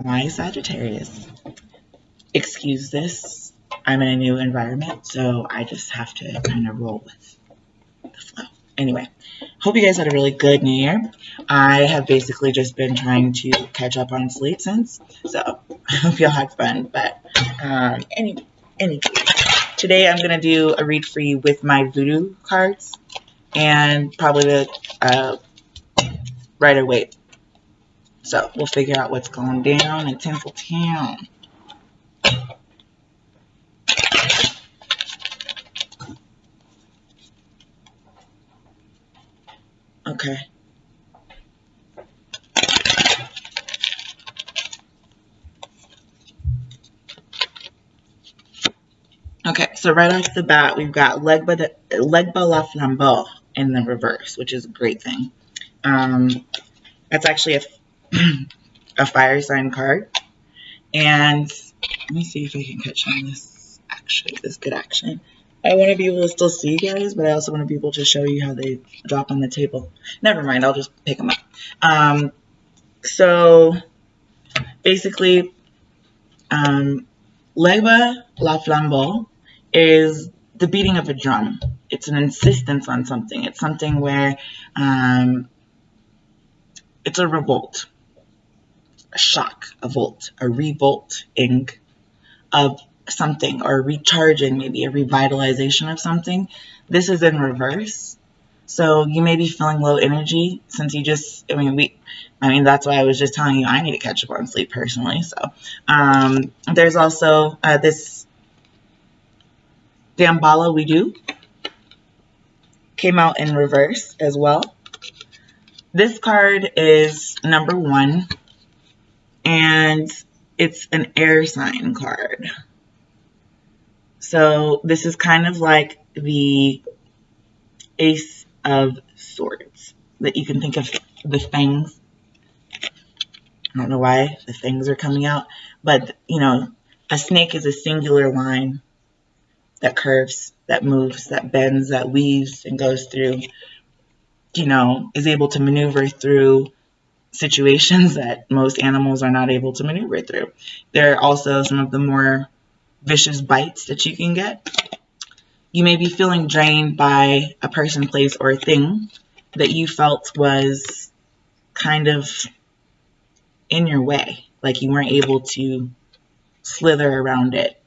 My Sagittarius. Excuse this. I'm in a new environment, so I just have to kind of roll with the flow. Anyway, hope you guys had a really good New Year. I have basically just been trying to catch up on sleep since, so I hope y'all had fun. But any today I'm gonna do a read for you with my voodoo cards and probably the Rider Waite. So we'll figure out what's going down in Tinseltown. Okay. Okay, so right off the bat, we've got Legba la Flambeau in the reverse, which is a great thing. That's actually a fire sign card. And let me see if I can catch on this action, this good action. I want to be able to still see you guys, but I also want to be able to show you how they drop on the table. Never mind, I'll just pick them up. So basically, Legba la Flambeau is the beating of a drum. It's an insistence on something. It's something where it's a revolt, a shock, a volt, a revolting of something, or recharging, maybe a revitalization of something. This is in reverse. So you may be feeling low energy since you just, I mean, that's why I was just telling you I need to catch up on sleep personally. So there's also this Damballa We Do came out in reverse as well. This card is number 1, and it's an air sign card. So this is kind of like the Ace of Swords that you can think of, the fangs. I don't know why the fangs are coming out, but you know, a snake is a singular line that curves, that moves, that bends, that weaves and goes through, you know, is able to maneuver through situations that most animals are not able to maneuver through. There are also some of the more vicious bites that you can get. You may be feeling drained by a person, place, or thing that you felt was kind of in your way, like you weren't able to slither around it,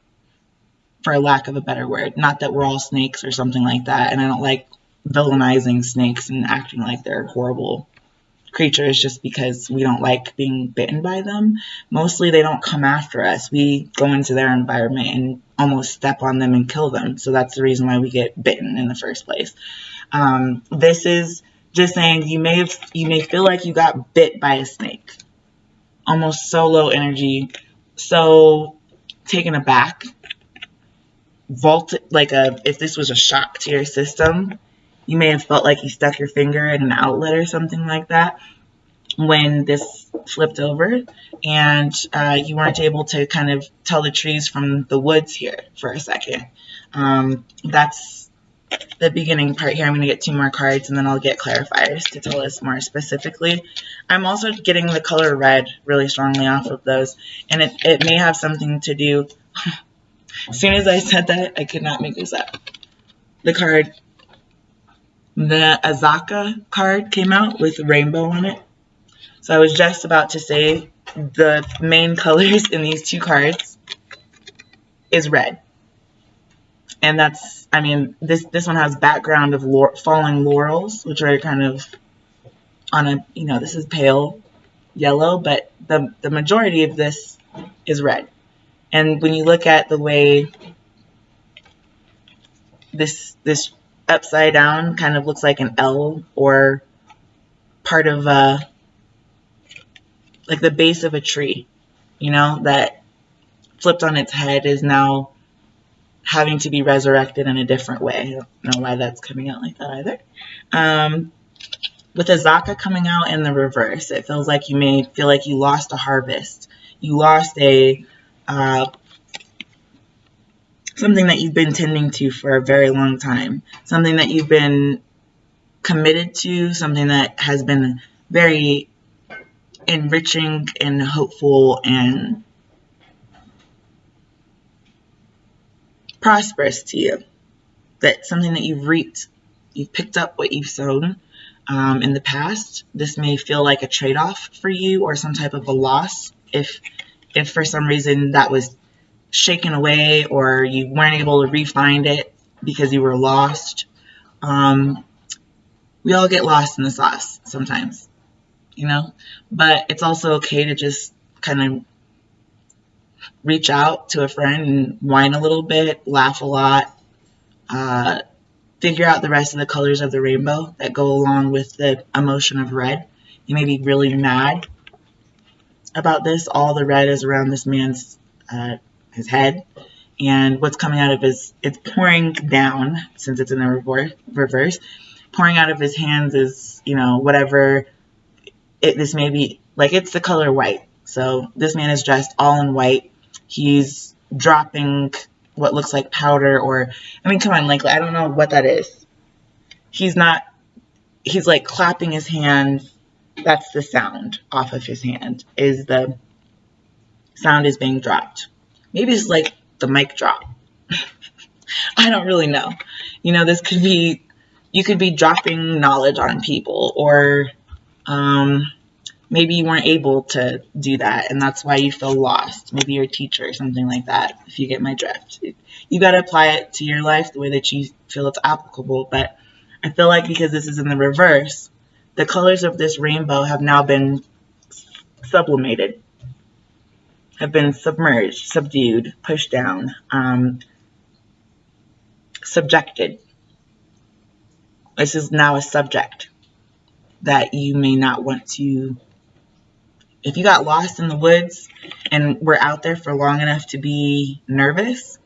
for lack of a better word. Not that we're all snakes or something like that, and I don't like villainizing snakes and acting like they're horrible creatures just because we don't like being bitten by them. Mostly they don't come after us. We go into their environment and almost step on them and kill them. So that's the reason why we get bitten in the first place. This is just saying you may feel like you got bit by a snake. Almost so low energy, so taken aback, vaulted, like if this was a shock to your system, you may have felt like you stuck your finger in an outlet or something like that when this flipped over, and you weren't able to kind of tell the trees from the woods here for a second. That's the beginning part here. I'm going to get 2 more cards, and then I'll get clarifiers to tell us more specifically. I'm also getting the color red really strongly off of those, and it may have something to do. As soon as I said that, I could not make this up. The Azaka card came out with a rainbow on it. So I was just about to say the main colors in these 2 cards is red. And that's, I mean, this one has background of falling laurels, which are kind of on a, you know, this is pale yellow, but the majority of this is red. And when you look at the way this upside down kind of looks like an L, or part of like the base of a tree, you know, that flipped on its head is now having to be resurrected in a different way. I don't know why that's coming out like that either. With Azaka coming out in the reverse, it feels like you may feel like you lost a harvest. You lost a something that you've been tending to for a very long time. Something that you've been committed to, something that has been very enriching and hopeful and prosperous to you. That's something that you've reaped. You've picked up what you've sown in the past. This may feel like a trade-off for you or some type of a loss if for some reason that was shaken away or you weren't able to re-find it because you were lost. We all get lost in the sauce sometimes, you know, but it's also okay to just kind of reach out to a friend and whine a little bit, laugh a lot, figure out the rest of the colors of the rainbow that go along with the emotion of red. You may be really mad about this. All the red is around this man's his head, and what's coming out of his, it's pouring down since it's in the reverse. Pouring out of his hands is, you know, whatever this may be. Like, it's the color white. So this man is dressed all in white. He's dropping what looks like powder, or, I mean, come on, like, I don't know what that is. He's like clapping his hands. That's the sound off of his hand, is the sound is being dropped. Maybe it's like the mic drop. I don't really know. You know, this could be, you could be dropping knowledge on people, or maybe you weren't able to do that and that's why you feel lost. Maybe you're a teacher or something like that, if you get my drift. You got to apply it to your life the way that you feel it's applicable. But I feel like because this is in the reverse, the colors of this rainbow have now been sublimated, have been submerged, subdued, pushed down, subjected. This is now a subject that you may not want to. If you got lost in the woods and were out there for long enough to be nervous,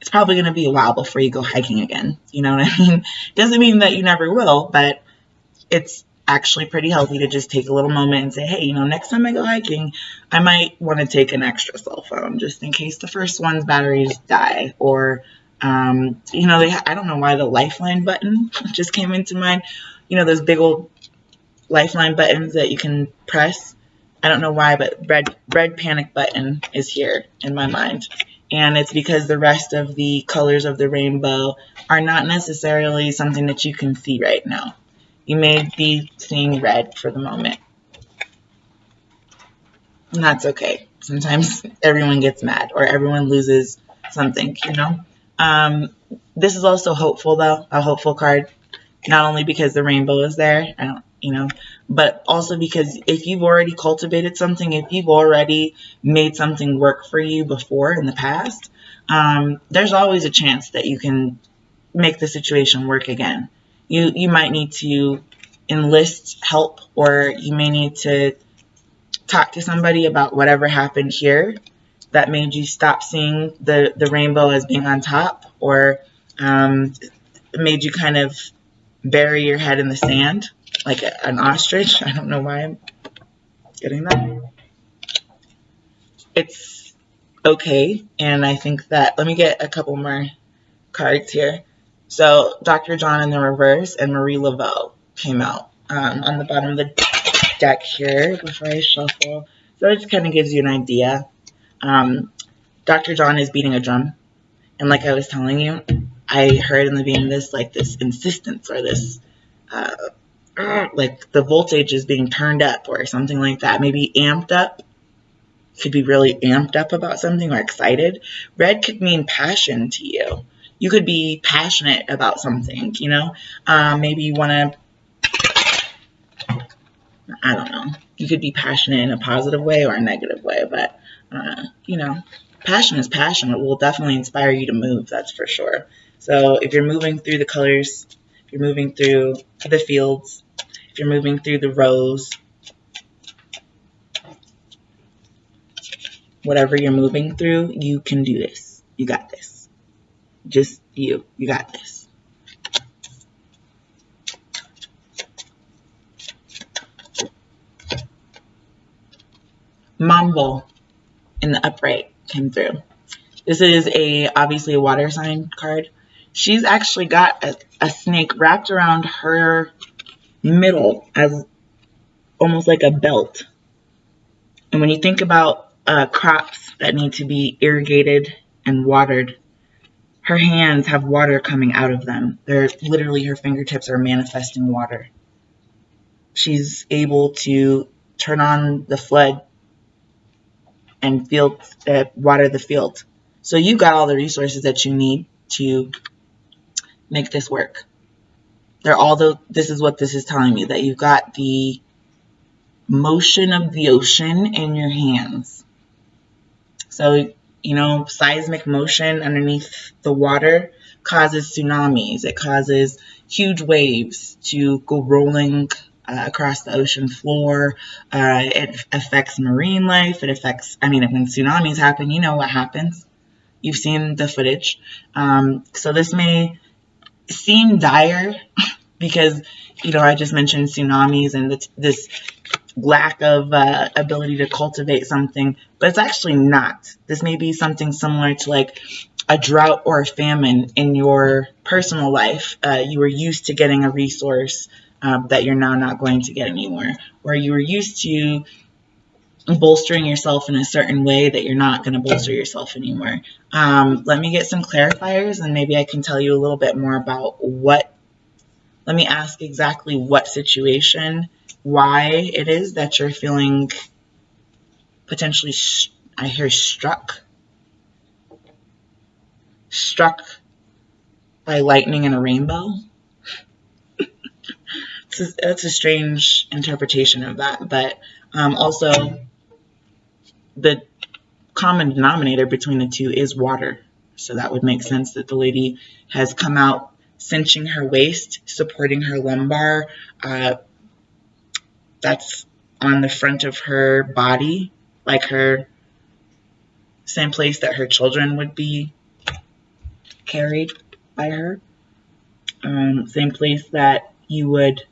it's probably going to be a while before you go hiking again. You know what I mean? Doesn't mean that you never will, but it's actually pretty healthy to just take a little moment and say, hey, you know, next time I go hiking, I might want to take an extra cell phone just in case the first one's batteries die. Or, you know, I don't know why the lifeline button just came into mind. You know, those big old lifeline buttons that you can press. I don't know why, but red panic button is here in my mind. And it's because the rest of the colors of the rainbow are not necessarily something that you can see right now. You may be seeing red for the moment. And that's okay. Sometimes everyone gets mad or everyone loses something, you know. This is also hopeful, though, a hopeful card. Not only because the rainbow is there, you know, but also because if you've already cultivated something, if you've already made something work for you before in the past, there's always a chance that you can make the situation work again. You might need to enlist help, or you may need to talk to somebody about whatever happened here that made you stop seeing the rainbow as being on top, or made you kind of bury your head in the sand like an ostrich. I don't know why I'm getting that. It's okay, and I think that, let me get a couple more cards here. So Dr. John in the reverse and Marie Laveau came out on the bottom of the deck here before I shuffle. So it just kind of gives you an idea. Dr. John is beating a drum, and like I was telling you, I heard in the beginning this insistence, or this like the voltage is being turned up or something like that. Maybe amped up. Could be really amped up about something or excited. Red could mean passion to you. You could be passionate about something, you know. Maybe you want to, I don't know. You could be passionate in a positive way or a negative way, but, you know, passion is passion. It will definitely inspire you to move, that's for sure. So if you're moving through the colors, if you're moving through the fields, if you're moving through the rows, whatever you're moving through, you can do this. You got this. Just you. You got this. Mambo in the upright came through. This is obviously a water sign card. She's actually got a snake wrapped around her middle as almost like a belt. And when you think about crops that need to be irrigated and watered, her hands have water coming out of them. They're literally, her fingertips are manifesting water. She's able to turn on the flood and water the field. So you got all the resources that you need to make this work. This is what this is telling me, that you've got the motion of the ocean in your hands. So, seismic motion underneath the water causes tsunamis. It causes huge waves to go rolling across the ocean floor. It affects marine life. When tsunamis happen, you know what happens. You've seen the footage. So this may seem dire because, I just mentioned tsunamis and this lack of ability to cultivate something, but it's actually not. This may be something similar to like a drought or a famine in your personal life. You were used to getting a resource that you're now not going to get anymore, or you were used to bolstering yourself in a certain way that you're not going to bolster yourself anymore. Let me get some clarifiers and maybe I can tell you a little bit more about let me ask exactly what situation, why it is that you're feeling potentially, I hear struck by lightning and a rainbow. That's a strange interpretation of that, but also the common denominator between the two is water. So that would make sense that the lady has come out cinching her waist, supporting her lumbar. That's on the front of her body, like her same place that her children would be carried by her. Same place that you would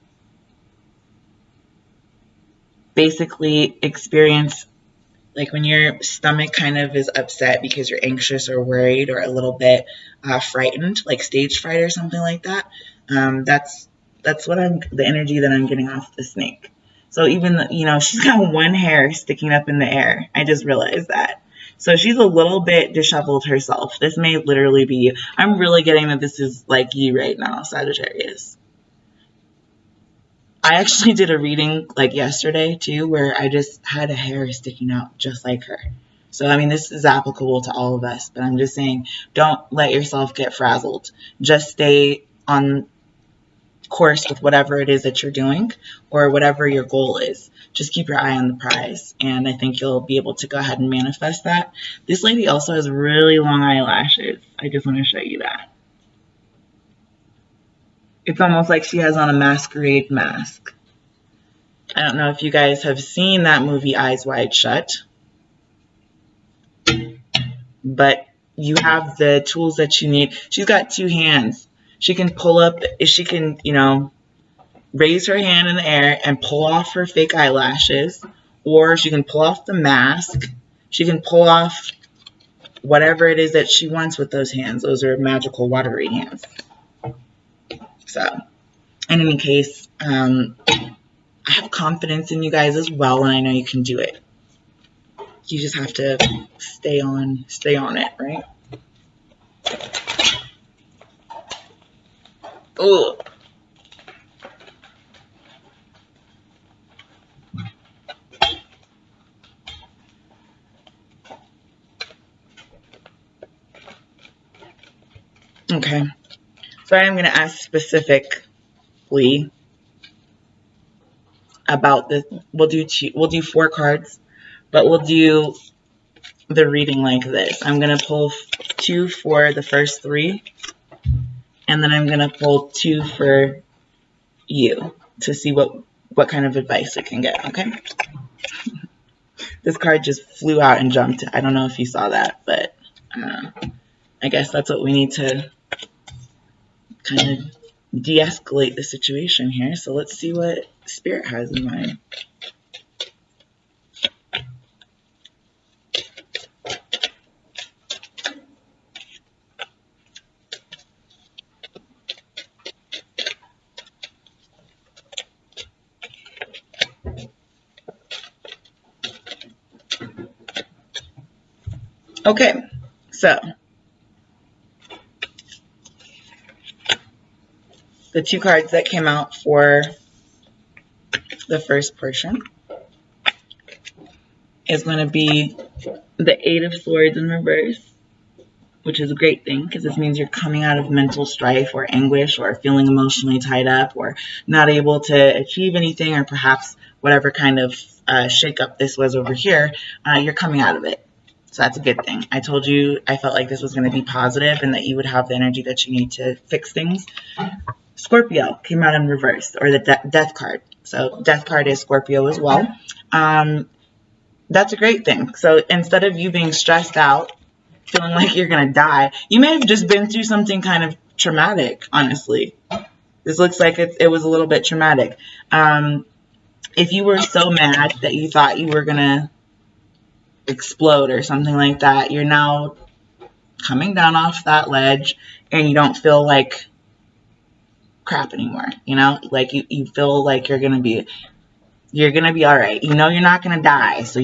basically experience, like when your stomach kind of is upset because you're anxious or worried or a little bit frightened, like stage fright or something like that. That's the energy that I'm getting off the snake. So even, she's got one hair sticking up in the air. I just realized that. So she's a little bit disheveled herself. This may literally be you. I'm really getting that this is like you right now, Sagittarius. I actually did a reading like yesterday too, where I just had a hair sticking out just like her. So, this is applicable to all of us, but I'm just saying, don't let yourself get frazzled. Just stay on course with whatever it is that you're doing or whatever your goal is. Just keep your eye on the prize, and I think you'll be able to go ahead and manifest that. This lady also has really long eyelashes. I just want to show you that. It's almost like she has on a masquerade mask. I don't know if you guys have seen that movie Eyes Wide Shut, but you have the tools that you need. She's got two hands. She can raise her hand in the air and pull off her fake eyelashes, or she can pull off the mask. She can pull off whatever it is that she wants with those hands. Those are magical watery hands. So, in any case, I have confidence in you guys as well, and I know you can do it. You just have to stay on it, right? Ugh. Okay. So I'm going to ask specifically about this. We'll do 4 cards, but we'll do the reading like this. I'm going to pull 2 for the first 3, and then I'm going to pull 2 for you to see what kind of advice we can get, okay? This card just flew out and jumped. I don't know if you saw that, but I guess that's what we need to kind of de-escalate the situation here. So let's see what Spirit has in mind. Okay, so the two cards that came out for the first portion is going to be the Eight of Swords in reverse, which is a great thing because this means you're coming out of mental strife or anguish or feeling emotionally tied up or not able to achieve anything, or perhaps whatever kind of shakeup this was over here, you're coming out of it. So that's a good thing. I told you I felt like this was going to be positive and that you would have the energy that you need to fix things. Scorpio came out in reverse, or the death card. So death card is Scorpio as well. That's a great thing. So instead of you being stressed out, feeling like you're going to die, you may have just been through something kind of traumatic, honestly. This looks like it was a little bit traumatic. If you were so mad that you thought you were going to explode or something like that, you're now coming down off that ledge and you don't feel like crap anymore. You know, like you feel like you're going to be all right. You know, you're not going to die. So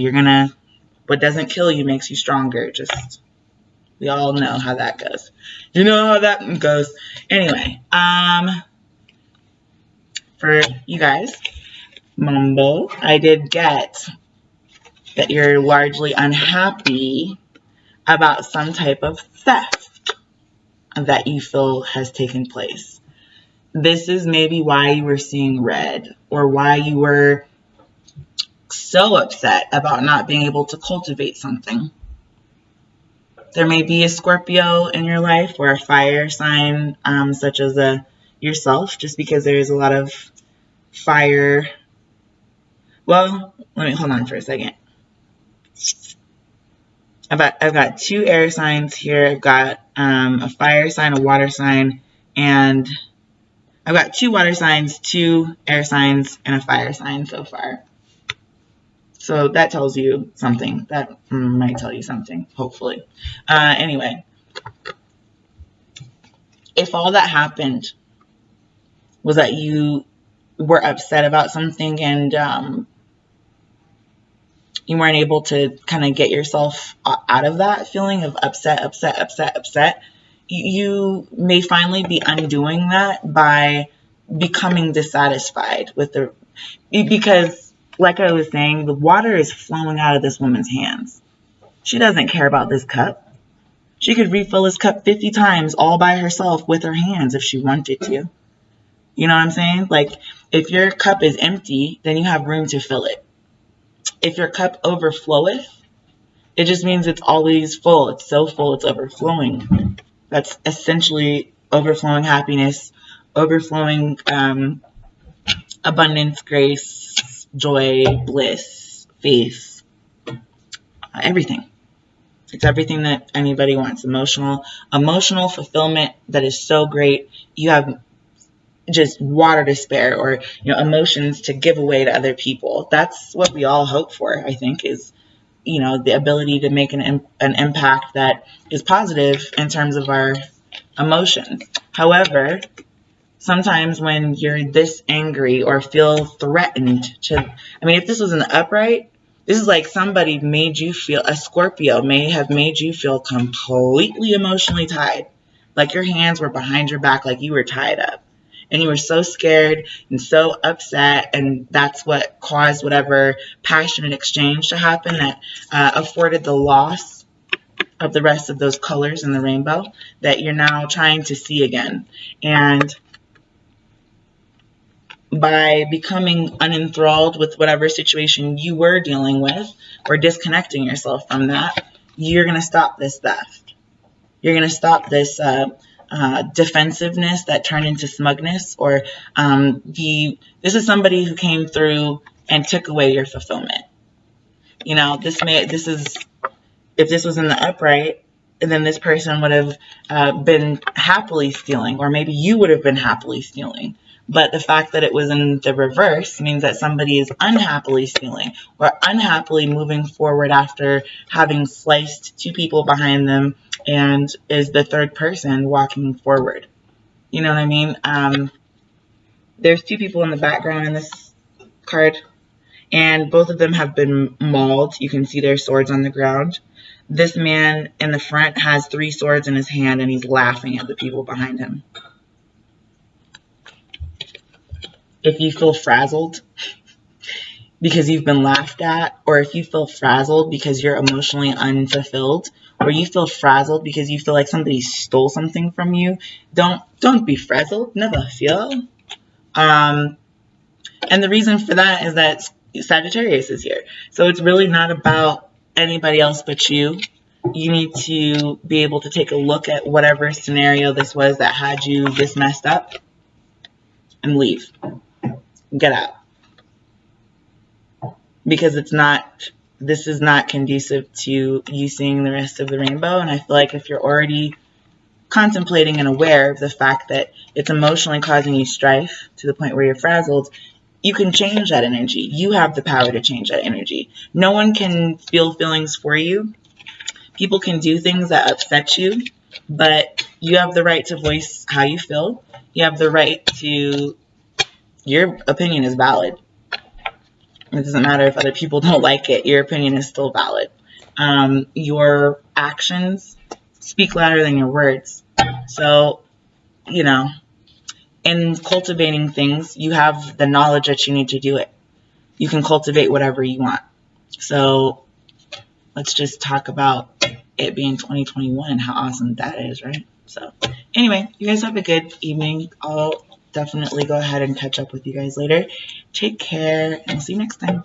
what doesn't kill you makes you stronger. Just, we all know how that goes. You know how that goes. Anyway, for you guys, Mumbo, I did get that you're largely unhappy about some type of theft that you feel has taken place. This is maybe why you were seeing red, or why you were so upset about not being able to cultivate something. There may be a Scorpio in your life, or a fire sign, such as yourself, just because there is a lot of fire. Well, let me hold on for a second. I've got two air signs here. I've got a fire sign, a water sign, and I've got two water signs, two air signs, and a fire sign so far. So that tells you something. That might tell you something, hopefully. Anyway, if all that happened was that you were upset about something and you weren't able to kind of get yourself out of that feeling of upset, you may finally be undoing that by becoming dissatisfied with because, like I was saying, the water is flowing out of this woman's hands. She doesn't care about this cup. She could refill this cup 50 times all by herself with her hands if she wanted to. You know what I'm saying? Like, if your cup is empty, then you have room to fill it. If your cup overfloweth, it just means it's always full. It's so full, it's overflowing. That's essentially overflowing happiness, overflowing abundance, grace, joy, bliss, faith, everything. It's everything that anybody wants. Emotional fulfillment that is so great. You have just water to spare, or emotions to give away to other people. That's what we all hope for, I think, is the ability to make an impact that is positive in terms of our emotions. However, sometimes when you're this angry or feel threatened if this was in the upright, this is like somebody made you feel, a Scorpio may have made you feel completely emotionally tied. Like your hands were behind your back, like you were tied up. And you were so scared and so upset, and that's what caused whatever passionate exchange to happen that afforded the loss of the rest of those colors in the rainbow that you're now trying to see again. And by becoming unenthralled with whatever situation you were dealing with, or disconnecting yourself from that, you're going to stop this theft. You're going to stop this defensiveness that turned into smugness, or this is somebody who came through and took away your fulfillment. If this was in the upright, and then this person would have been happily stealing, or maybe you would have been happily stealing. But the fact that it was in the reverse means that somebody is unhappily stealing, or unhappily moving forward after having sliced two people behind them, and is the third person walking forward. You know what I mean? There's two people in the background in this card, and both of them have been mauled. You can see their swords on the ground. This man in the front has 3 swords in his hand, and he's laughing at the people behind him. If you feel frazzled because you've been laughed at, or if you feel frazzled because you're emotionally unfulfilled, or you feel frazzled because you feel like somebody stole something from you, don't be frazzled. Never feel. And the reason for that is that Sagittarius is here. So it's really not about anybody else but you. You need to be able to take a look at whatever scenario this was that had you this messed up and leave. Get out. Because this is not conducive to you seeing the rest of the rainbow. And I feel like if you're already contemplating and aware of the fact that it's emotionally causing you strife to the point where you're frazzled, you can change that energy. You have the power to change that energy. No one can feel feelings for you. People can do things that upset you, but you have the right to voice how you feel. You have the right to, your opinion is valid. It doesn't matter if other people don't like it. Your opinion is still valid. Your actions speak louder than your words. So, you know, in cultivating things, you have the knowledge that you need to do it. You can cultivate whatever you want. So let's just talk about it being 2021 and how awesome that is, right? So anyway, you guys have a good evening. I'll definitely go ahead and catch up with you guys later. Take care, and I'll see you next time.